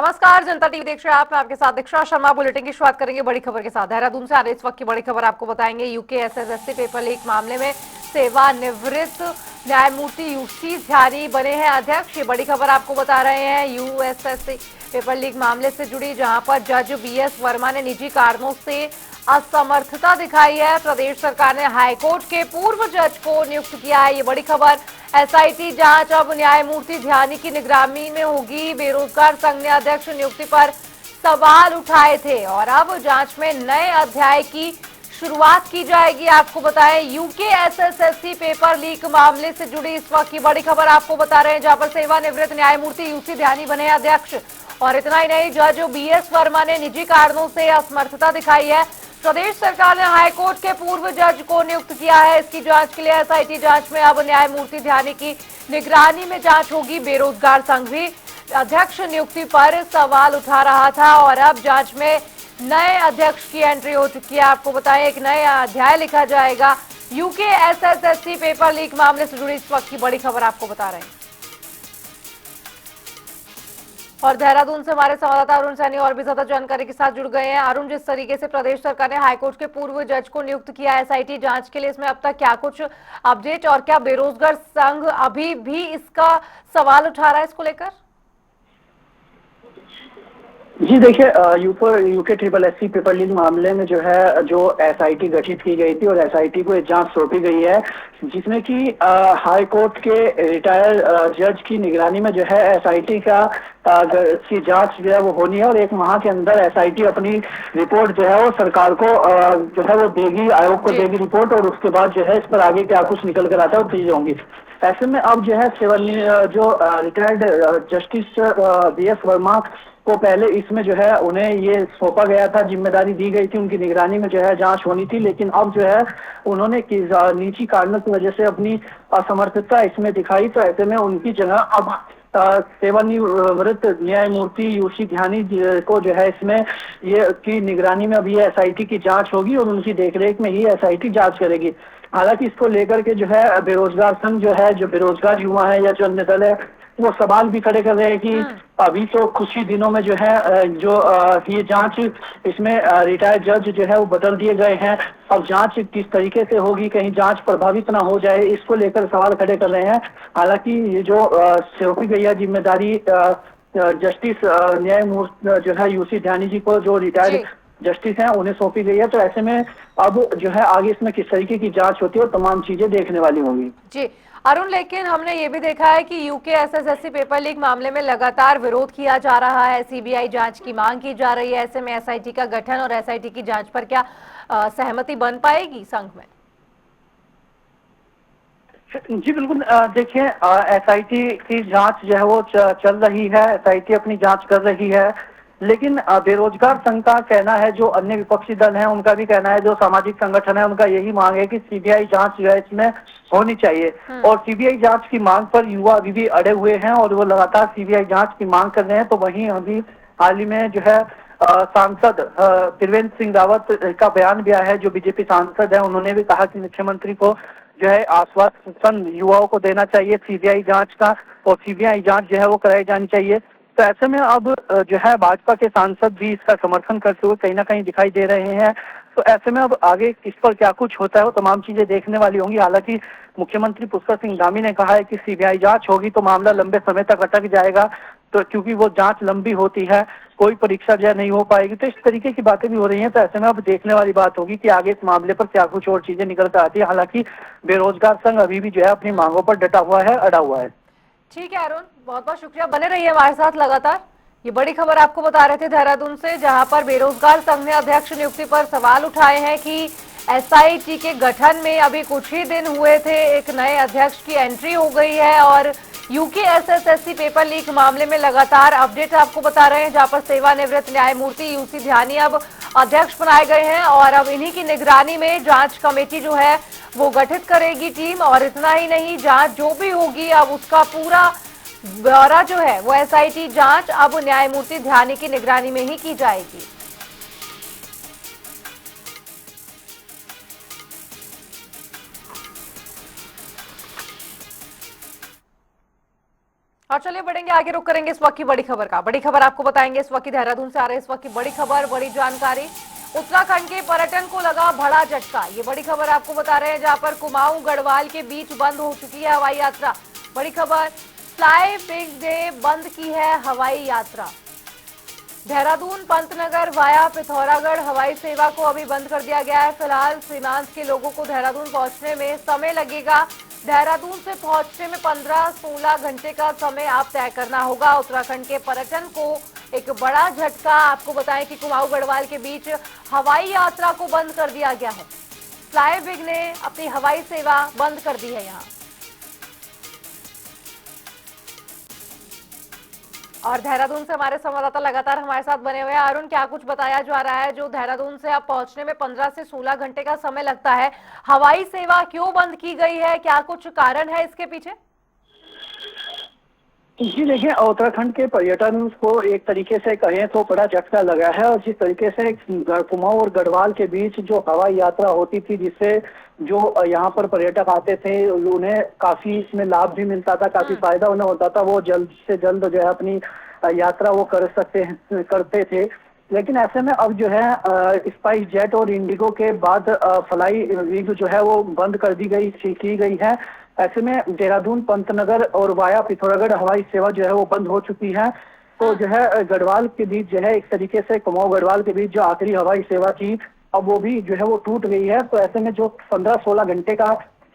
नमस्कार, जनता टीवी देख रहे हैं आप। मैं आपके साथ दीक्षा शर्मा। बुलेटिन की शुरुआत करेंगे बड़ी खबर के साथ। देहरादून से आ रही इस वक्त की बड़ी खबर आपको बताएंगे। यूके एसएसएससी पेपर लीक मामले में सेवानिवृत्त न्यायमूर्ति यूसी ध्यानी बने हैं अध्यक्ष। ये बड़ी खबर आपको बता रहे हैं यूएसएससी पेपर लीक मामले से जुड़ी, जहां पर जज बीएस वर्मा ने निजी कारणों से असमर्थता दिखाई है। प्रदेश सरकार ने हाईकोर्ट के पूर्व जज को नियुक्त किया है। ये बड़ी खबर। एसआईटी जांच अब न्यायमूर्ति ध्यानी की निगरानी में होगी। बेरोजगार संघ ने अध्यक्ष नियुक्ति पर सवाल उठाए थे और अब जांच में नए अध्याय की शुरुआत की जाएगी। आपको बताएं, यूके एसएसएससी पेपर लीक मामले से जुड़ी इस वक्त की बड़ी खबर आपको बता रहे हैं, जहां पर सेवानिवृत्त न्यायमूर्ति यूसी ध्यानी बने अध्यक्ष। और इतना ही नहीं, जज बीएस वर्मा ने निजी कारणों से असमर्थता दिखाई है। प्रदेश सरकार ने हाईकोर्ट के पूर्व जज को नियुक्त किया है। इसकी जांच के लिए एसआईटी जांच में अब न्यायमूर्ति ध्यानी की निगरानी में जांच होगी। बेरोजगार संघ भी अध्यक्ष नियुक्ति पर सवाल उठा रहा था और अब जांच में नए अध्यक्ष की एंट्री हो चुकी है। आपको बताएं, एक नया अध्याय लिखा जाएगा। यूके एसएसएससी पेपर लीक मामले से जुड़ी इस वक्त की बड़ी खबर आपको बता रहे हैं। और देहरादून से हमारे संवाददाता अरुण सैनी और भी ज्यादा जानकारी के साथ जुड़ गए हैं। अरुण, जिस तरीके से प्रदेश सरकार ने हाईकोर्ट के पूर्व जज को नियुक्त किया है एसआईटी जांच के लिए, इसमें अब तक क्या कुछ अपडेट और क्या बेरोजगार संघ अभी भी इसका सवाल उठा रहा है इसको लेकर? जी देखिए, UK triple SC paper leak मामले में जो एसआईटी गठित की गई थी और एसआईटी को एक जांच सौंपी गई है, जिसमें कि हाई कोर्ट के रिटायर्ड जज की निगरानी में एसआईटी की जांच वो होनी है और 1 माह के अंदर एसआईटी अपनी रिपोर्ट वो सरकार को वो देगी, आयोग को देगी रिपोर्ट, और उसके बाद इस पर आगे क्या कुछ निकल कर आता है वो चीजें होंगी। ऐसे में अब जो रिटायर्ड जस्टिस बीएस वर्मा को पहले इसमें उन्हें ये सौंपा गया था, जिम्मेदारी दी गई थी, उनकी निगरानी में जांच होनी थी, लेकिन अब उन्होंने निजी कारणों की वजह से अपनी असमर्थता इसमें दिखाई। तो ऐसे में उनकी जगह अब सेवानिवृत्त न्यायमूर्ति यूसी ध्यानी को इसमें ये की निगरानी में अभी एसआईटी की जांच होगी और उनकी देखरेख में ही एसआईटी जांच करेगी। हालांकि इसको लेकर के बेरोजगार संघ जो बेरोजगार युवा है या जो अन्य दल है, वो सवाल भी खड़े कर रहे हैं कि अभी तो कुछ ही दिनों में ये जांच, इसमें रिटायर्ड जज वो बदल दिए गए हैं। अब जांच किस तरीके से होगी, कहीं जांच प्रभावित ना हो जाए, इसको लेकर सवाल खड़े कर रहे हैं। हालांकि ये जो सौंपी गई है जिम्मेदारी जस्टिस न्यायमूर्ति यूसी ध्यानी जी को, जो रिटायर्ड जस्टिस हैं, उन्हें सौंपी गई है। तो ऐसे में अब आगे इसमें किस तरीके की जांच होती है और तमाम चीजें देखने वाली होंगी। जी अरुण, लेकिन हमने ये भी देखा है कि यूके एसएसएससी पेपर लीक मामले में लगातार विरोध किया जा रहा है, सीबीआई जांच की मांग की जा रही है। ऐसे में एसआईटी का गठन और एसआईटी की जांच पर क्या सहमति बन पाएगी संघ में? जी बिल्कुल, देखिए, एसआईटी की जांच वो चल रही है, एसआईटी अपनी जांच कर रही है, लेकिन बेरोजगार संघ का कहना है, जो अन्य विपक्षी दल हैं उनका भी कहना है, जो सामाजिक संगठन है उनका यही मांग है कि सीबीआई जांच इसमें होनी चाहिए। और सीबीआई जांच की मांग पर युवा अभी भी अड़े हुए हैं और वो लगातार सीबीआई जांच की मांग कर रहे हैं। तो वहीं अभी हाल ही में सांसद त्रिवेंद्र सिंह रावत का बयान भी आया है, जो बीजेपी सांसद है, उन्होंने भी कहा कि मुख्यमंत्री को आश्वासन युवाओं को देना चाहिए सीबीआई जांच का, और सीबीआई जांच वो कराई जानी चाहिए। तो ऐसे में अब भाजपा के सांसद भी इसका समर्थन करते हुए कहीं ना कहीं दिखाई दे रहे हैं। तो ऐसे में अब आगे इस पर क्या कुछ होता है वो तमाम चीजें देखने वाली होंगी। हालांकि मुख्यमंत्री पुष्कर सिंह धामी ने कहा है कि सीबीआई जांच होगी तो मामला लंबे समय तक अटक जाएगा, तो क्योंकि वो जांच लंबी होती है, कोई परीक्षा नहीं हो पाएगी। तो इस तरीके की बातें भी हो रही हैं। तो ऐसे में अब देखने वाली बात होगी कि आगे इस मामले पर क्या कुछ और चीजें निकल कर आती है। हालांकि बेरोजगार संघ अभी भी अपनी मांगों पर डटा हुआ है, अड़ा हुआ है। ठीक है अरुण, बहुत बहुत शुक्रिया, बने रहिए हमारे साथ लगातार। ये बड़ी खबर आपको बता रहे थे देहरादून से, जहां पर बेरोजगार संघ ने अध्यक्ष नियुक्ति पर सवाल उठाए हैं कि एसआईटी के गठन में अभी कुछ ही दिन हुए थे, एक नए अध्यक्ष की एंट्री हो गई है और यूके एसएसएससी पेपर लीक मामले में लगातार अपडेट आपको बता रहे हैं, जहां पर सेवानिवृत्त न्यायमूर्ति यूसी ध्यानी अब अध्यक्ष बनाए गए हैं और अब इन्हीं की निगरानी में जांच कमेटी वो गठित करेगी टीम। और इतना ही नहीं, जांच जो भी होगी अब उसका पूरा ब्यौरा वो एसआईटी जांच अब न्यायमूर्ति ध्यानी की निगरानी में ही की जाएगी। और चलिए बढ़ेंगे आगे, रुक करेंगे इस वक्त की बड़ी खबर का। बड़ी खबर आपको बताएंगे इस वक्त की देहरादून से आ रही है इस वक्त की बड़ी खबर, बड़ी जानकारी। उत्तराखंड के पर्यटन को लगा बड़ा झटका, ये बड़ी खबर आपको बता रहे हैं, जहां पर कुमाऊं गढ़वाल के बीच बंद हो चुकी है हवाई यात्रा। बड़ी खबर, फ्लाई बिग डे बंद की है हवाई यात्रा। देहरादून पंतनगर वाया पिथौरागढ़ हवाई सेवा को अभी बंद कर दिया गया है। फिलहाल सीमांत के लोगों को देहरादून पहुंचने में समय लगेगा। देहरादून से पहुंचने में 15-16 घंटे का समय आप तय करना होगा। उत्तराखंड के पर्यटन को एक बड़ा झटका। आपको बताएं कि कुमाऊं गढ़वाल के बीच हवाई यात्रा को बंद कर दिया गया है। फ्लाई बिग ने अपनी हवाई सेवा बंद कर दी है यहाँ। और देहरादून से हमारे संवाददाता लगातार हमारे साथ बने हुए हैं। अरुण, क्या कुछ बताया जा रहा है, जो देहरादून से अब पहुंचने में 15 से 16 घंटे का समय लगता है, हवाई सेवा क्यों बंद की गई है, क्या कुछ कारण है इसके पीछे? जी देखिए, उत्तराखंड के पर्यटन को एक तरीके से कहें तो बड़ा झटका लगा है। और जिस तरीके से कुमाऊं और गढ़वाल के बीच जो हवाई यात्रा होती थी, जिससे जो यहाँ पर पर्यटक आते थे उन्हें काफी इसमें लाभ भी मिलता था, काफी फायदा उन्हें होता था, वो जल्द से जल्द जो है अपनी यात्रा वो करते थे। लेकिन ऐसे में अब जो है स्पाइस जेट और इंडिगो के बाद फ्लाई वीग जो है वो बंद कर की गई है। ऐसे में देहरादून पंतनगर और वाया पिथौरागढ़ हवाई सेवा जो है वो बंद हो चुकी है। तो जो है गढ़वाल के बीच जो है एक तरीके से कुमाऊं गढ़वाल के बीच जो आखिरी हवाई सेवा थी, अब वो भी जो है वो टूट गई है। तो ऐसे में जो 15-16 घंटे का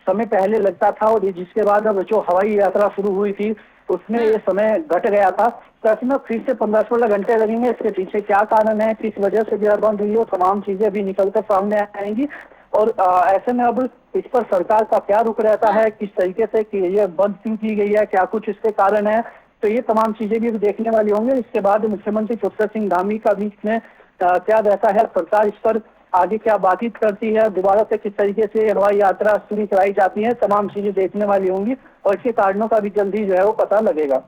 समय पहले लगता था और जिसके बाद अब जो हवाई यात्रा शुरू हुई थी उसमें ये समय घट गया था। तो ऐसे में फिर से 15-16 घंटे लगेंगे। इसके पीछे क्या कारण है, किस वजह से जो बंद हुई हो, तमाम चीजें भी निकलकर सामने आएंगी। और ऐसे में अब इस पर सरकार का क्या रुख रहता है, किस तरीके से कि ये बंद क्यों की गई है, क्या कुछ इसके कारण है, तो ये तमाम चीजें भी देखने वाली होंगे। इसके बाद मुख्यमंत्री पुष्कर सिंह धामी का भी इसमें क्या रहता है, सरकार इस पर आगे क्या बातचीत करती है, दोबारा से किस तरीके से हवाई यात्रा शुरू कराई जाती है, तमाम चीजें देखने वाली होंगी और इसके कारणों का भी जल्दी जो है वो पता लगेगा।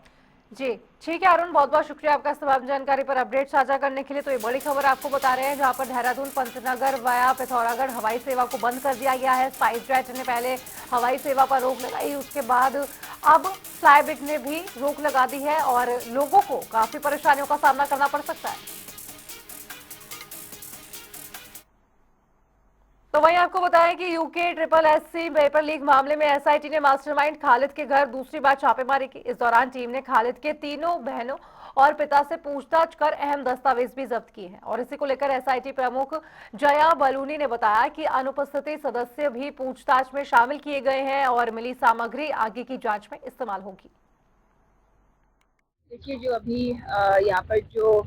जी ठीक है अरुण, बहुत बहुत शुक्रिया आपका तमाम जानकारी पर अपडेट साझा करने के लिए। तो ये बड़ी खबर आपको बता रहे हैं, जहां पर देहरादून पंतनगर वाया पिथौरागढ़ हवाई सेवा को बंद कर दिया गया है। स्पाइस जेट ने पहले हवाई सेवा पर रोक लगाई, उसके बाद अब फ्लाई बिग ने भी रोक लगा दी है और लोगों को काफी परेशानियों का सामना करना पड़ सकता है। तो वहीं आपको बताएं कि यूके SSSC पेपर लीक मामले में एसआईटी ने मास्टरमाइंड खालिद के घर दूसरी बार छापेमारी की। इस दौरान टीम ने खालिद के तीनों बहनों और पिता से पूछताछ कर अहम दस्तावेज भी जब्त किए हैं। और इसी को लेकर एसआईटी प्रमुख जया बलूनी ने बताया कि अनुपस्थित सदस्य भी पूछताछ में शामिल किए गए हैं और मिली सामग्री आगे की जांच में इस्तेमाल होगी। देखिए, जो अभी यहाँ पर जो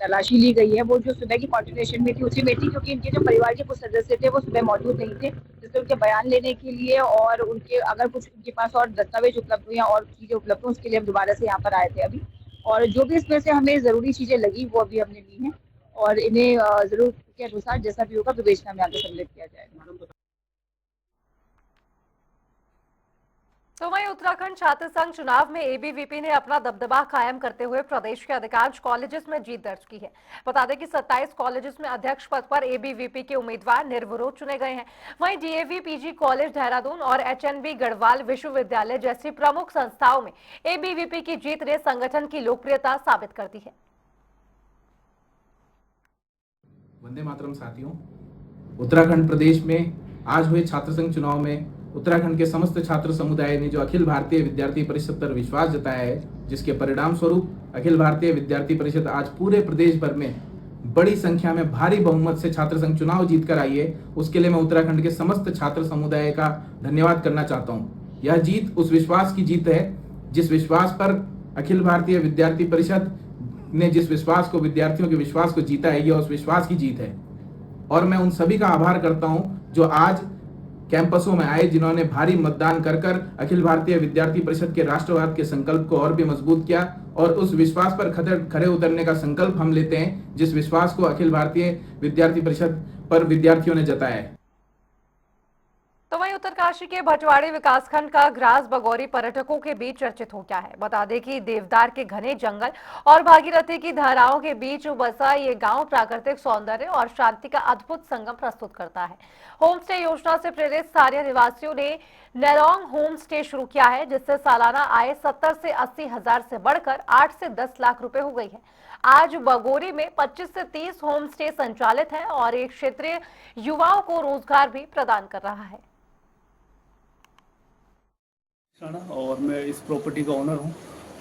तलाशी ली गई है वो जो सुबह की कॉन्टिन्यूएशन में थी उसी में थी, क्योंकि इनके जो परिवार के कुछ सदस्य थे वो सुबह मौजूद नहीं थे, जिससे उनके बयान लेने के लिए और उनके अगर कुछ उनके पास और दस्तावेज उपलब्ध हुए और चीज़ें उपलब्ध हुई उसके लिए हम दोबारा से यहाँ पर आए थे अभी। और जो भी इसमें से हमें ज़रूरी चीज़ें लगी वो अभी हमने ली हैं और इन्हें ज़रूरत के अनुसार जैसा भी होगा विवेचना में आगे सम्मिलित किया जाएगा। तो वहीं उत्तराखंड छात्र संघ चुनाव में एबीवीपी ने अपना दबदबा कायम करते हुए प्रदेश के अधिकांश कॉलेजेस में जीत दर्ज की है। बता दें कि 27 कॉलेजेस में अध्यक्ष पद पर एबीवीपी के उम्मीदवार निर्विरोध चुने गए हैं। वहीं डीएवी पीजी कॉलेज देहरादून और एचएनबी गढ़वाल विश्वविद्यालय जैसी प्रमुख संस्थाओं में एबीवीपी की जीत ने संगठन की लोकप्रियता साबित कर दी है। वंदे मातरम साथियों, उत्तराखंड प्रदेश में आज हुए छात्र संघ चुनाव में उत्तराखंड के समस्त छात्र समुदाय ने जो अखिल भारतीय विद्यार्थी परिषद पर विश्वास जताया है, जिसके परिणाम स्वरूप अखिल भारतीय विद्यार्थी परिषद आज पूरे प्रदेश भर में बड़ी संख्या में भारी बहुमत से छात्र संघ चुनाव जीत कर आई है, उसके लिए मैं उत्तराखंड के समस्त छात्र समुदाय का धन्यवाद करना चाहता हूँ। यह जीत उस विश्वास की जीत है जिस विश्वास पर अखिल भारतीय विद्यार्थी परिषद ने जिस विश्वास को, विद्यार्थियों के विश्वास को जीता है, यह उस विश्वास की जीत है। और मैं उन सभी का आभार करता हूं जो आज कैंपसों में आए, जिन्होंने भारी मतदान कर अखिल भारतीय विद्यार्थी परिषद के राष्ट्रवाद के संकल्प को और भी मजबूत किया और उस विश्वास पर खरे उतरने का संकल्प हम लेते हैं जिस विश्वास को अखिल भारतीय विद्यार्थी परिषद पर विद्यार्थियों ने जताया है। तो वहीं उत्तरकाशी के भटवाड़ी विकासखंड का ग्रास बगौरी पर्यटकों के बीच चर्चित हो गया है। बता दें कि देवदार के घने जंगल और भागीरथी की धाराओं के बीच बसा ये गांव प्राकृतिक सौंदर्य और शांति का अद्भुत संगम प्रस्तुत करता है। होम स्टे योजना से प्रेरित स्थानीय निवासियों ने नेरोंग होम स्टे शुरू किया है, जिससे सालाना आय 70 से 80 हजार से बढ़कर 8 से 10 लाख रुपए हो गई है। आज बगोरी में 25 से 30 होम स्टे संचालित है और एक क्षेत्रीय युवाओं को रोजगार भी प्रदान कर रहा है। और मैं इस प्रॉपर्टी का ओनर हूं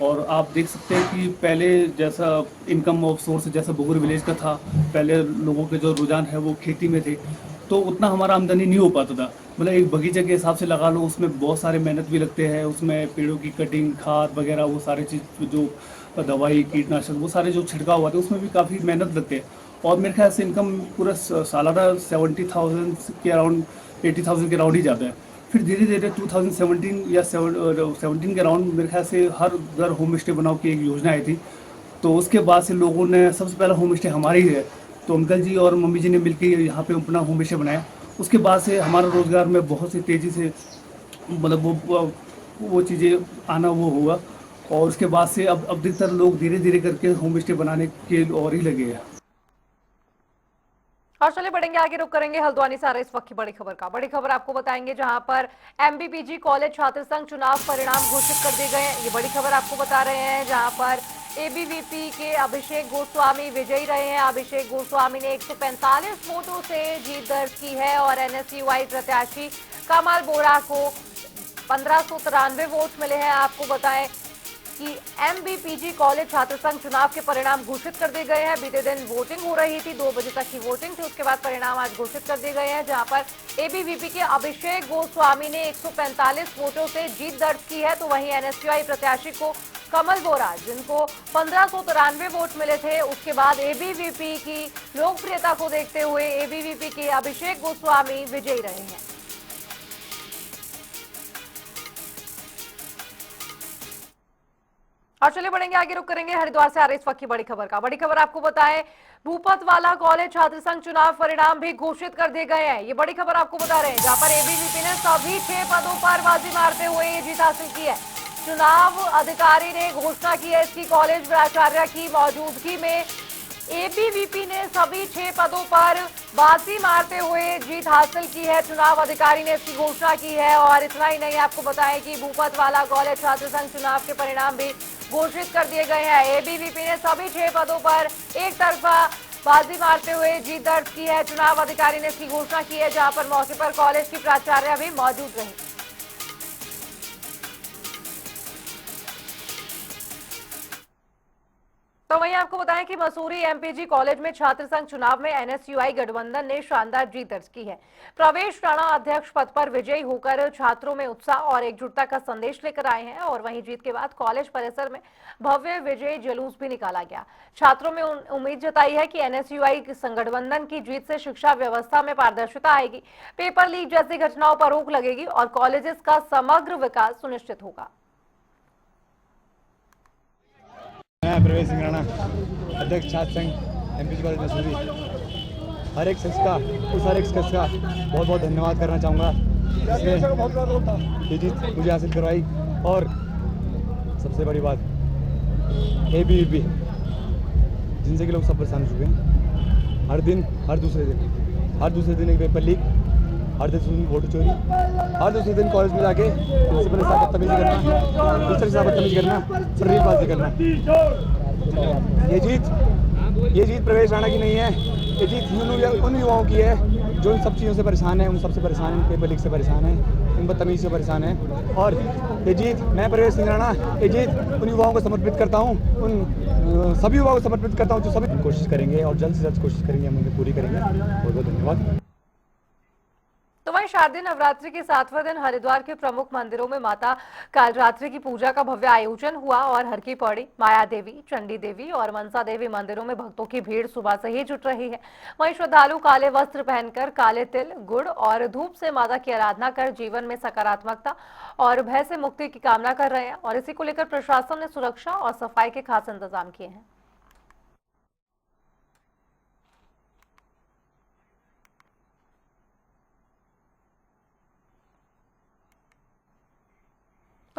और आप देख सकते हैं कि पहले जैसा इनकम ऑफ सोर्स जैसा बगोरी विलेज का था, पहले लोगों के जो रुझान है वो खेती में थे, तो उतना हमारा आमदनी नहीं हो पाता था। मतलब एक बगीचे के हिसाब से लगा लो, उसमें बहुत सारे मेहनत भी लगते हैं, उसमें पेड़ों की कटिंग, खाद वगैरह, वो सारी चीज़, जो दवाई कीटनाशक, वो सारे जो छिड़काव हुआ था उसमें भी काफ़ी मेहनत लगते हैं। और मेरे ख्याल से इनकम पूरा सालाना 70,000 के अराउंड, 80,000 के अराउंड ही जाता है। फिर धीरे धीरे 2017 या 17 के अराउंड मेरे ख्याल से हर घर होम स्टे बनाओ की एक योजना आई थी। तो उसके बाद से लोगों ने, सबसे पहला होम स्टे हमारा ही है, तो अंकल जी और मम्मी जी ने मिलकर यहाँ पे अपना होम स्टे बनाया। उसके बाद से हमारा रोज़गार में बहुत सी तेज़ी से मतलब वो चीज़ें आना वो हुआ, और उसके बाद से अब अधिकतर लोग धीरे धीरे करके होम स्टे बनाने के और ही लगे हैं। और चलिए बढ़ेंगे आगे, रुक करेंगे हल्द्वानी से आ रही इस वक्त की बड़ी खबर का। बड़ी खबर आपको बताएंगे जहां पर एमबीपीजी कॉलेज छात्र संघ चुनाव परिणाम घोषित कर दिए गए हैं। ये बड़ी खबर आपको बता रहे हैं जहां पर एबीवीपी के अभिषेक गोस्वामी विजयी रहे हैं। अभिषेक गोस्वामी ने 145 वोटों से जीत दर्ज की है और एनएसयूआई प्रत्याशी कमल बोरा को 1593 वोट मिले हैं। आपको बताएं कि एमबीपीजी कॉलेज छात्र संघ चुनाव के परिणाम घोषित कर दिए गए हैं। बीते दिन वोटिंग हो रही थी, 2 बजे तक की वोटिंग थी, उसके बाद परिणाम आज घोषित कर दिए गए हैं, जहां पर एबीवीपी के अभिषेक गोस्वामी ने 145 वोटों से जीत दर्ज की है, तो वहीं एनएसयूआई प्रत्याशी को कमल बोरा, जिनको 1593 वोट मिले थे, उसके बाद एबीवीपी की लोकप्रियता को देखते हुए एबीवीपी के अभिषेक गोस्वामी विजयी रहे हैं। और चलिए बढ़ेंगे आगे, रुक करेंगे हरिद्वार से आ रही इस वक्त की बड़ी खबर का। बड़ी खबर आपको बताएं, भूपतवाला कॉलेज छात्र संघ चुनाव परिणाम भी घोषित कर दिए गए हैं। ये बड़ी खबर आपको बता रहे हैं, जहां पर एबीवीपी ने सभी 6 पदों पर बाजी मारते हुए ये जीत हासिल की है। चुनाव अधिकारी ने घोषणा की है इसकी, कॉलेज प्राचार्य की मौजूदगी में एबीवीपी ने सभी 6 पदों पर बाजी मारते हुए जीत हासिल की है। चुनाव अधिकारी ने इसकी घोषणा की है। और इतना ही नहीं, आपको बताएं कि भूपतवाला कॉलेज छात्र संघ चुनाव के परिणाम भी घोषित कर दिए गए हैं। एबीवीपी ने सभी 6 पदों पर एक तरफा बाजी मारते हुए जीत दर्ज की है। चुनाव अधिकारी ने इसकी घोषणा की है, जहां पर मौके पर कॉलेज की प्राचार्य भी मौजूद रही। तो वहीं आपको बताएं कि मसूरी एमपीजी कॉलेज में छात्र संघ चुनाव में एनएसयूआई गठबंधन ने शानदार जीत दर्ज की है। प्रवेश राणा अध्यक्ष पद पर विजयी होकर छात्रों में उत्साह और एकजुटता का संदेश लेकर आए हैं। और वहीं जीत के बाद कॉलेज परिसर में भव्य विजय जुलूस भी निकाला गया। छात्रों में उम्मीद जताई है कि एनएसयूआई संगठबंधन की जीत से शिक्षा व्यवस्था में पारदर्शिता आएगी, पेपर लीक जैसी घटनाओं पर रोक लगेगी और कॉलेजेस का समग्र विकास सुनिश्चित होगा। मैं प्रवेश सिंह राणा, अध्यक्ष छात्र संघ एमपीजी कॉलेज मसूरी, हर एक शख्स का, उस हर एक शख्स का बहुत बहुत धन्यवाद करना चाहूँगा जिसने ये जीत मुझे हासिल करवाई। और सबसे बड़ी बात, एबीवीपी जिनसे कि लोग सब परेशान हो चुके हैं, हर दिन हर दूसरे दिन एक पेपर लीक, हर दिन वोट चोरी, हर दूसरे दिन कॉलेज में जाके प्रिंसिपल के साथ बदतमीजी करना, टीचर के साथ बदतमीजी करना, ड्रिलबाजी करना। ये जीत प्रवेश राणा की नहीं है, ये जीत उन युवाओं की है जो इन सब चीज़ों से परेशान है, उन सबसे परेशान है, पेपर लीक से परेशान है, इन बदतमीजी से परेशान है। और ये जीत, मैं प्रवेश सिंह राणा ये जीत उन युवाओं को समर्पित करता हूँ, उन सभी युवाओं को समर्पित करता हूँ जो सभी कोशिश करेंगे और जल्द से जल्द कोशिश करेंगे, हम उन्हें पूरी करेंगे। बहुत बहुत धन्यवाद। तो वहीं शारदीय नवरात्रि के 7वें दिन हरिद्वार के प्रमुख मंदिरों में माता कालरात्रि की पूजा का भव्य आयोजन हुआ और हर की पौड़ी, माया देवी, चंडी देवी और मनसा देवी मंदिरों में भक्तों की भीड़ सुबह से ही जुट रही है। वहीं श्रद्धालु काले वस्त्र पहनकर काले तिल, गुड़ और धूप से माता की आराधना कर जीवन में सकारात्मकता और भय से मुक्ति की कामना कर रहे हैं। और इसी को लेकर प्रशासन ने सुरक्षा और सफाई के खास इंतजाम किए हैं।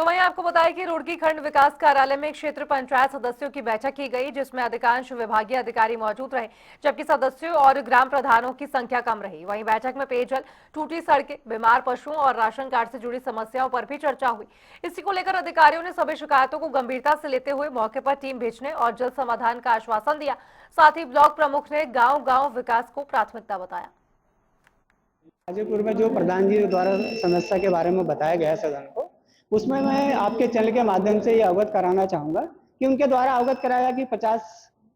तो वहीं आपको बताया कि रुड़की खंड विकास कार्यालय में क्षेत्र पंचायत सदस्यों की बैठक की गई, जिसमें अधिकांश विभागीय अधिकारी मौजूद रहे, जबकि सदस्यों और ग्राम प्रधानों की संख्या कम रही। वहीं बैठक में पेयजल, टूटी सड़कें, बीमार पशुओं और राशन कार्ड से जुड़ी समस्याओं पर भी चर्चा हुई। इसी को लेकर अधिकारियों ने सभी शिकायतों को गंभीरता से लेते हुए मौके पर टीम भेजने और जल्द समाधान का आश्वासन दिया। साथ ही ब्लॉक प्रमुख ने गाँव-गाँव विकास को प्राथमिकता बताया। गाजीपुर में जो प्रधान जी द्वारा समस्या के बारे में बताया गया सदन को, उसमें मैं आपके चैनल के माध्यम से ये अवगत कराना चाहूँगा कि उनके द्वारा अवगत कराया कि 50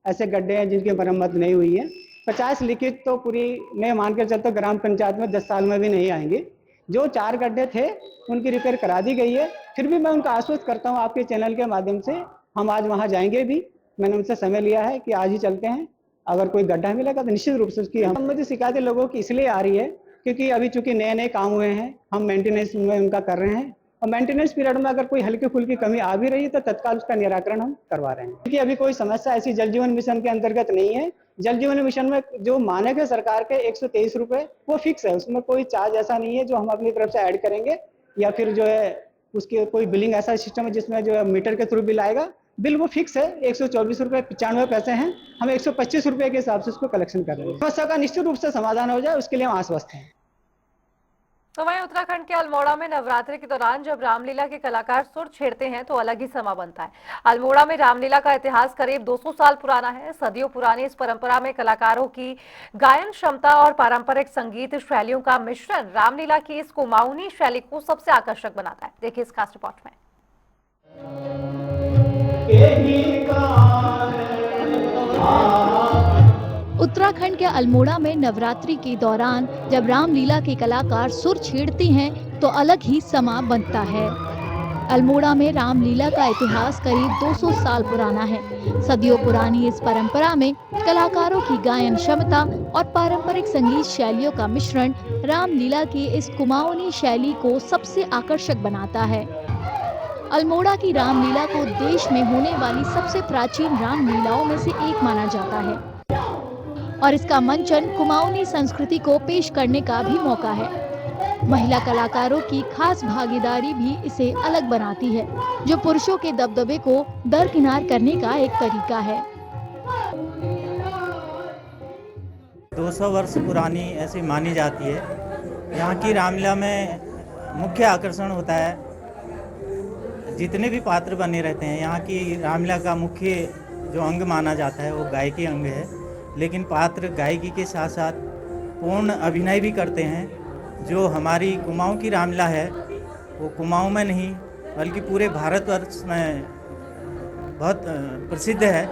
ऐसे गड्ढे हैं जिनकी मरम्मत नहीं हुई है। 50 लिखित तो पूरी मैं मान के चलता ग्राम पंचायत में 10 साल में भी नहीं आएंगे। जो 4 गड्ढे थे उनकी रिपेयर करा दी गई है। फिर भी मैं उनका आश्वस्त करता हूँ आपके चैनल के माध्यम से, हम आज वहाँ जाएंगे भी। मैंने उनसे समय लिया है कि आज ही चलते हैं। अगर कोई गड्ढा मिलेगा तो निश्चित रूप से उसकी मुझे शिकायतें लोगों की इसलिए आ रही है क्योंकि अभी चूंकि नए काम हुए हैं, हम मेंटेनेंस में उनका कर रहे हैं और मेंटेनेंस पीरियड में अगर कोई हल्की फुल्की कमी आ भी रही है तो तत्काल उसका निराकरण हम करवा रहे हैं। क्योंकि अभी कोई समस्या ऐसी जल जीवन मिशन के अंतर्गत नहीं है। जल जीवन मिशन में जो मानक है सरकार के 123 रुपए वो फिक्स है, उसमें कोई चार्ज ऐसा नहीं है जो हम अपनी तरफ से ऐड करेंगे या फिर जो है उसके कोई बिलिंग ऐसा सिस्टम है जिसमें जो है मीटर के थ्रू बिल आएगा। बिल वो फिक्स है, 124 रुपए 95 पैसे हैं। हम 125 रुपए के हिसाब से उसको कलेक्शन कर रहे हैं। समस्या का निश्चित रूप से समाधान हो जाए उसके लिए हम आश्वस्त हैं। तो वहीं उत्तराखंड के अल्मोड़ा में नवरात्रि के दौरान जब रामलीला के कलाकार सुर छेड़ते हैं तो अलग ही समा बनता है। अल्मोड़ा में रामलीला का इतिहास करीब 200 साल पुराना है। सदियों पुरानी इस परंपरा में कलाकारों की गायन क्षमता और पारंपरिक संगीत शैलियों का मिश्रण रामलीला की इस कुमाऊनी शैली को सबसे आकर्षक बनाता है। देखिए इस खास रिपोर्ट में। उत्तराखंड के अल्मोड़ा में नवरात्रि के दौरान जब रामलीला के कलाकार सुर छेड़ते हैं तो अलग ही समा बनता है। अल्मोड़ा में रामलीला का इतिहास करीब 200 साल पुराना है। सदियों पुरानी इस परंपरा में कलाकारों की गायन क्षमता और पारंपरिक संगीत शैलियों का मिश्रण रामलीला की इस कुमाऊनी शैली को सबसे आकर्षक बनाता है। अल्मोड़ा की रामलीला को देश में होने वाली सबसे प्राचीन रामलीलाओं में से एक माना जाता है और इसका मंचन कुमाऊनी संस्कृति को पेश करने का भी मौका है। महिला कलाकारों की खास भागीदारी भी इसे अलग बनाती है, जो पुरुषों के दबदबे को दरकिनार करने का एक तरीका है। 200 वर्ष पुरानी ऐसी मानी जाती है। यहाँ की रामलीला में मुख्य आकर्षण होता है, जितने भी पात्र बने रहते हैं यहाँ की रामलीला का मुख्य जो अंग माना जाता है वो गायकी अंग है। लेकिन पात्र गायकी के साथ साथ पूर्ण अभिनय भी करते हैं। जो हमारी कुमाऊं की रामलीला है वो कुमाऊं में नहीं बल्कि पूरे भारतवर्ष में बहुत प्रसिद्ध है।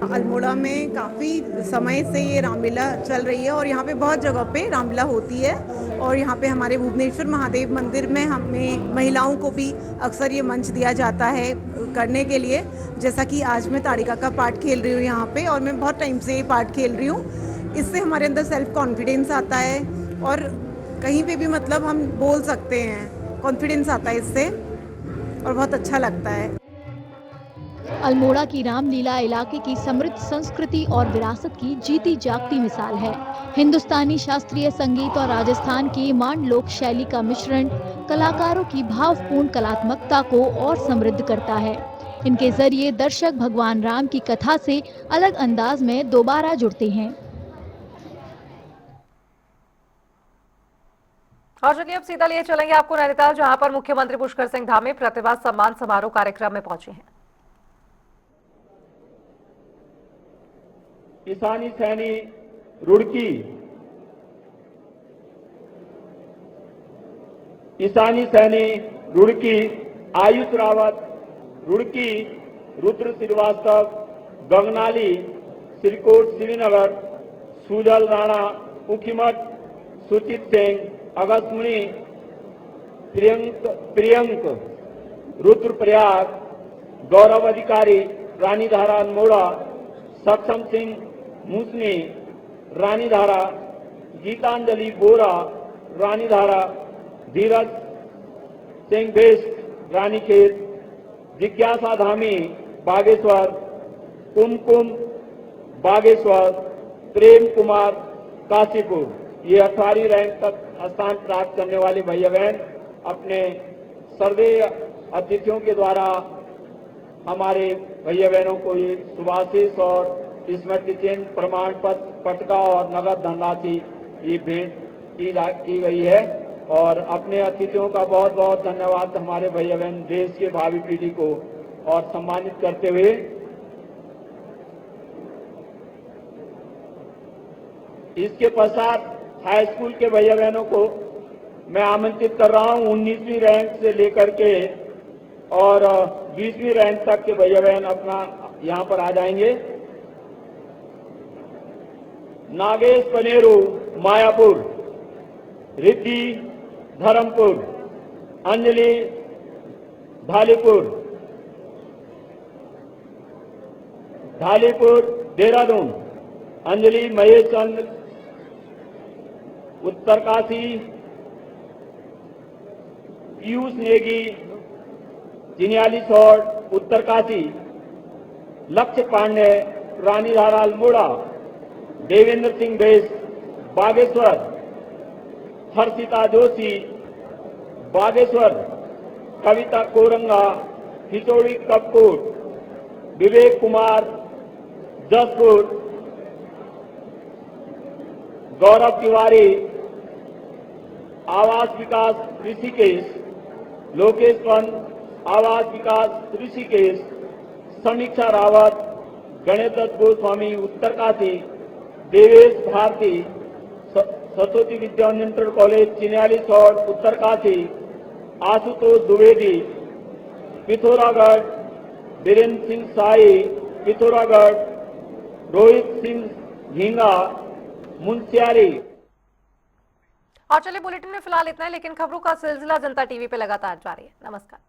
अल्मोड़ा में काफ़ी समय से ये रामलीला चल रही है और यहाँ पे बहुत जगह पे रामलीला होती है और यहाँ पे हमारे भुवनेश्वर महादेव मंदिर में हमें महिलाओं को भी अक्सर ये मंच दिया जाता है करने के लिए। जैसा कि आज मैं ताड़िका का पार्ट खेल रही हूँ यहाँ पे और मैं बहुत टाइम से ये पार्ट खेल रही हूँ। इससे हमारे अंदर सेल्फ कॉन्फिडेंस आता है और कहीं पे भी मतलब हम बोल सकते हैं, कॉन्फिडेंस आता है इससे और बहुत अच्छा लगता है। अल्मोड़ा की रामलीला इलाके की समृद्ध संस्कृति और विरासत की जीती जागती मिसाल है। हिंदुस्तानी शास्त्रीय संगीत और राजस्थान की मांड लोक शैली का मिश्रण कलाकारों की भावपूर्ण कलात्मकता को और समृद्ध करता है। इनके जरिए दर्शक भगवान राम की कथा से अलग अंदाज में दोबारा जुड़ते हैं। और चलिए अब सीधा लिए चलेंगे आपको नैनीताल, जहां पर मुख्यमंत्री पुष्कर सिंह धामी प्रतिभा सम्मान समारोह कार्यक्रम में पहुंचे हैं। ईशानी सैनी रुड़की, ईशानी सैनी रुड़की, आयुष रावत रुड़की, रुद्र श्रीवास्तव गंगनाली श्रीकोट श्रीनगर, सुजल राणा उखीमठ, सुचित सिंह अगस्मुनि, प्रियंक रुद्रप्रयाग, गौरव अधिकारी रानीधारा अल्मोड़ा, सक्षम सिंह मूसनी रानीधारा, गीतांजलि बोरा रानीधारा, धीरज सिंह बेस्ट रानीखेत, जिज्ञासा धामी बागेश्वर, कुमकुम बागेश्वर, प्रेम कुमार काशीपुर। ये 18वीं रैंक तक स्थान प्राप्त करने वाले भैया बहन अपने श्रद्धेय अतिथियों के द्वारा हमारे भैया बहनों को ये शुभाशीष और स्मृति चिन्ह, प्रमाण पत्र, पटका और नगद धनराशि ये भेंट की गई है। और अपने अतिथियों का बहुत बहुत धन्यवाद हमारे भैया बहन देश के भावी पीढ़ी को और सम्मानित करते हुए इसके पश्चात हाई स्कूल के भैया बहनों को मैं आमंत्रित कर रहा हूं। 19वीं रैंक से लेकर के और 20वीं रैंक तक के भैया बहन अपना यहां पर आ जाएंगे। नागेश पनेरू मायापुर, रिद्धि धर्मपुर, अंजलि ढालीपुर देहरादून, अंजलि महेश चंद्र उत्तरकाशी, पीयूष नेगी जिनियालीसौड़ उत्तरकाशी, लक्ष्य पांडे रानीधारा अल्मोड़ा, देवेंद्र सिंह बेस बागेश्वर, हर्षिता जोशी बागेश्वर, कविता कोरंगा हिचोड़ी कपकोट, विवेक कुमार जसपुर, गौरव तिवारी आवास विकास ऋषिकेश, लोकेश पंत आवास विकास ऋषिकेश, समीक्षा रावत गणेश दत्त गोस्वामी उत्तरकाशी, देवेश भारती सरस्वती विद्या इंटर कॉलेज चिन्यालीसौड़ उत्तरकाशी, आशुतोष द्विवेदी पिथौरागढ़, बीरेन्द्र सिंह साई पिथौरागढ़, रोहित सिंह झींगा मुंशियारी। और चलिए बुलेटिन में फिलहाल इतना है, लेकिन खबरों का सिलसिला जनता टीवी पे लगातार जारी है। नमस्कार।